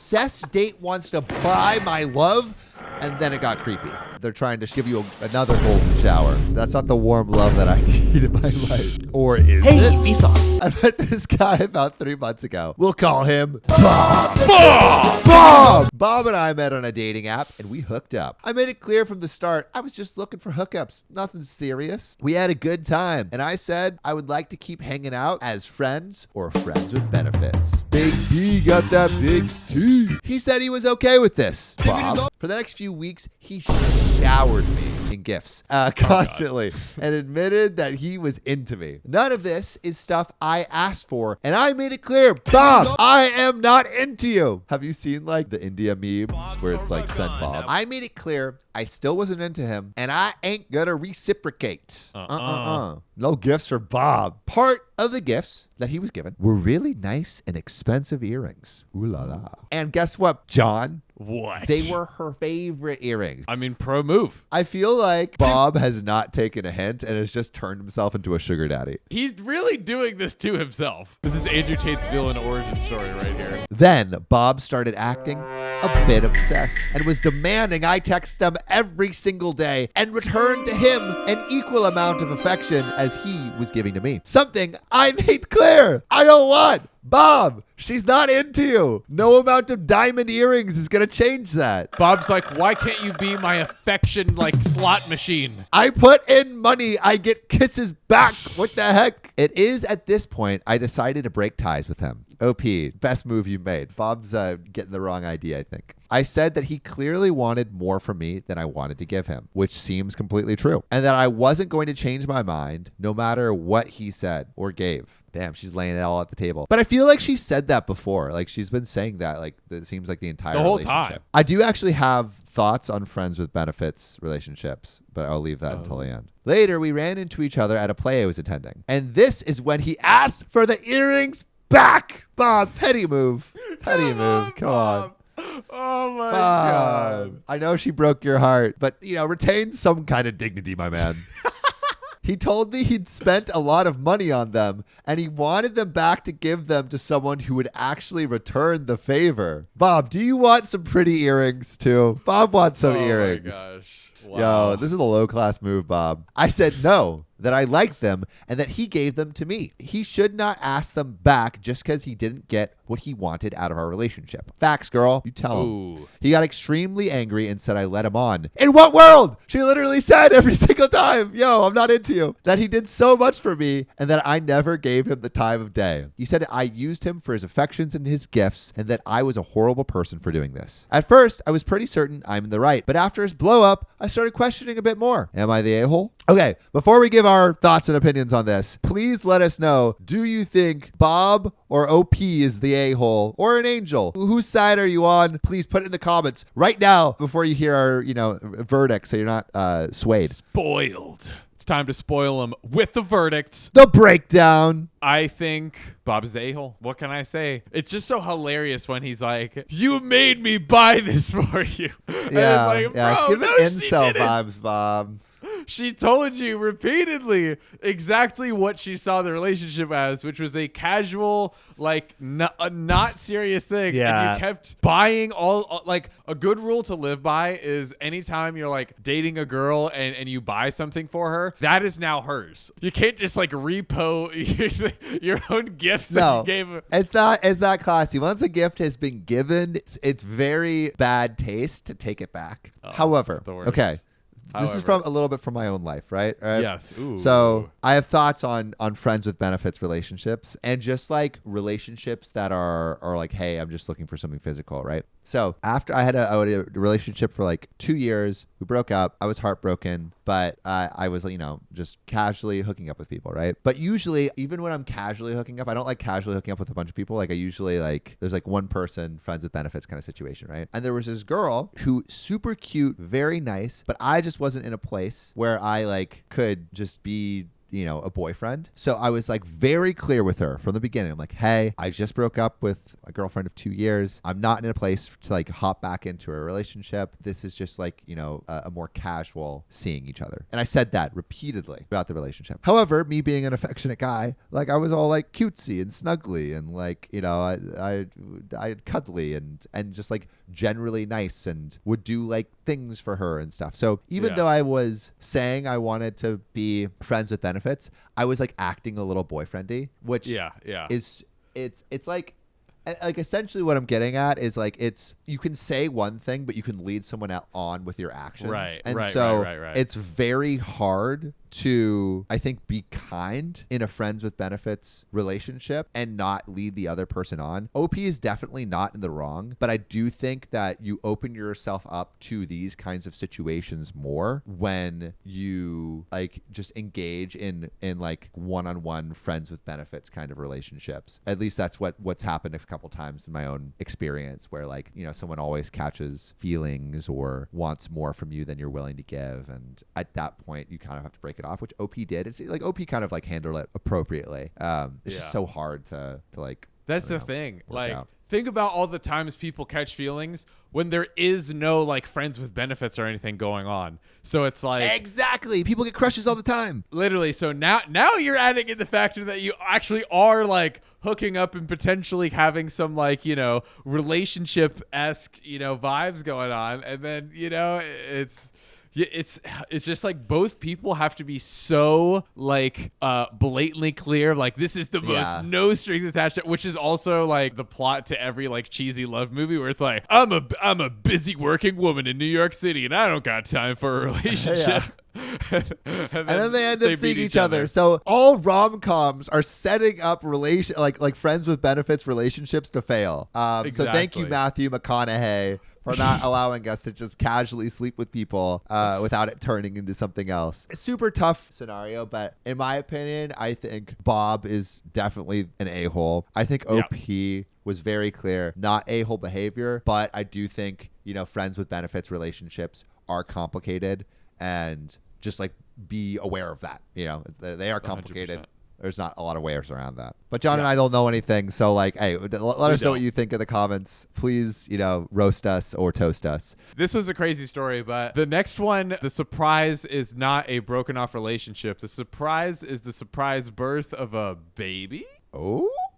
obsessed date wants to buy my love. And then it got creepy. They're trying to give you another golden shower. That's not the warm love that I need in my life. Or is it? Hey, Vsauce. I met this guy about 3 months ago. We'll call him Bob. Bob! Bob and I met on a dating app, and we hooked up. I made it clear from the start, I was just looking for hookups. Nothing serious. We had a good time, and I said I would like to keep hanging out as friends or friends with benefits. Big D got that big T. He said he was okay with this. Bob, for the next few weeks, he showered me in gifts constantly and admitted that he was into me. None of this is stuff I asked for, and I made it clear, Bob, I am not into you. Have you seen like the India memes where it's like send Bob? I made it clear I still wasn't into him, and I ain't gonna reciprocate. No gifts for Bob. Part of the gifts that he was given were really nice and expensive earrings. Ooh la la. And guess what, John? What? They were her favorite earrings. I mean, pro move. I feel like Bob has not taken a hint and has just turned himself into a sugar daddy. He's really doing this to himself. This is Andrew Tate's villain origin story right here. Then Bob started acting a bit obsessed and was demanding I text him every single day and return to him an equal amount of affection as he was giving to me. Something I made clear I don't want. Bob, she's not into you. No amount of diamond earrings is going to change that. Bob's like, why can't you be my affection like slot machine? I put in money. I get kisses back. What the heck? It is at this point I decided to break ties with him. OP, best move you made. Bob's getting the wrong idea, I think. I said that he clearly wanted more from me than I wanted to give him, which seems completely true. And that I wasn't going to change my mind no matter what he said or gave. Damn, she's laying it all at the table. But I feel like she said that before. Like she's been saying that like it seems like the entire whole relationship. time. I do actually have thoughts on friends with benefits relationships, but I'll leave that until the end. Later, we ran into each other at a play I was attending. And this is when he asked for the earrings back. Bob, petty move. Petty move. Come on. Oh my God. I know she broke your heart, but retain some kind of dignity, my man. He told me he'd spent a lot of money on them and he wanted them back to give them to someone who would actually return the favor. Bob, do you want some pretty earrings too? Bob wants some earrings. Oh my gosh. Wow. Yo, this is a low-class move, Bob. I said no, that I liked them and that he gave them to me. He should not ask them back just because he didn't get what he wanted out of our relationship. Facts, girl. You tell him. He got extremely angry and said I let him on. In what world? She literally said every single time, yo, I'm not into you. That he did so much for me and that I never gave him the time of day. He said I used him for his affections and his gifts and that I was a horrible person for doing this. At first, I was pretty certain I'm in the right, but after his blow up, I started questioning a bit more. Am I the a-hole? Okay, before we give our thoughts and opinions on this, please let us know, do you think Bob or OP is the a-hole or an angel? Whose side are you on? Please put it in the comments right now before you hear our, verdict so you're not swayed. Spoiled. It's time to spoil him with the verdict. The breakdown. I think Bob is the a-hole. What can I say? It's just so hilarious when he's like, you made me buy this for you. Yeah, and it's like, it's bro, giving she incel didn't. vibes, Bob. She told you repeatedly exactly what she saw the relationship as, which was a casual, a not serious thing. Yeah. And you kept buying a good rule to live by is anytime you're dating a girl and you buy something for her, that is now hers. You can't just repo your own gifts that you gave her. It's not classy. Once a gift has been given, it's very bad taste to take it back. However, okay. This is from a little bit from my own life, right? Yes. Ooh. So I have thoughts on friends with benefits relationships and just relationships that are hey, I'm just looking for something physical, right? So after I had a relationship for 2 years, we broke up. I was heartbroken, but I was just casually hooking up with people, right? But usually, even when I'm casually hooking up, I don't like casually hooking up with a bunch of people. I usually there's one person, friends with benefits kind of situation, right? And there was this girl who super cute, very nice, but I just wasn't in a place where I could just be a boyfriend. So I was like very clear with her from the beginning. I'm like, hey, I just broke up with a girlfriend of 2 years. I'm not in a place to like hop back into a relationship. This is just like, a more casual seeing each other. And I said that repeatedly about the relationship. However, me being an affectionate guy, like I was all like cutesy and snuggly and like, I cuddly and just like generally nice and would do like things for her and stuff. So even though I was saying I wanted to be friends with benefits, I was like acting a little boyfriendy, which is it's like essentially what I'm getting at is like you can say one thing, but you can lead someone on with your actions. Right. It's very hard to, I think, be kind in a friends with benefits relationship and not lead the other person on. OP is definitely not in the wrong, but I do think that you open yourself up to these kinds of situations more when you like just engage in like one-on-one friends with benefits kind of relationships. At least that's what's happened a couple times in my own experience, where like, someone always catches feelings or wants more from you than you're willing to give, and at that point you kind of have to break it off, which OP did. It's like OP kind of like handled it appropriately. It's just so hard to like. That's the thing. Like, think about all the times people catch feelings when there is no like friends with benefits or anything going on. So it's like, exactly, people get crushes all the time. Literally. So now you're adding in the factor that you actually are like hooking up and potentially having some like, relationship-esque, vibes going on. And then, it's just like both people have to be so like blatantly clear, like this is the most no strings attached, which is also like the plot to every like cheesy love movie where it's like, I'm a busy working woman in New York City and I don't got time for a relationship. and then they end up seeing each other. So all rom-coms are setting up like friends with benefits relationships to fail. Exactly. So thank you, Matthew McConaughey, for not allowing us to just casually sleep with people without it turning into something else. It's a super tough scenario, but in my opinion, I think Bob is definitely an a-hole. I think OP was very clear, not a-hole behavior, but I do think, friends with benefits relationships are complicated, and just like be aware of that. They are complicated. 100%. There's not a lot of ways around that. But John and I don't know anything. So like, hey, let us know what you think in the comments. Please, roast us or toast us. This was a crazy story, but the next one, the surprise is not a broken off relationship. The surprise is the surprise birth of a baby. Oh?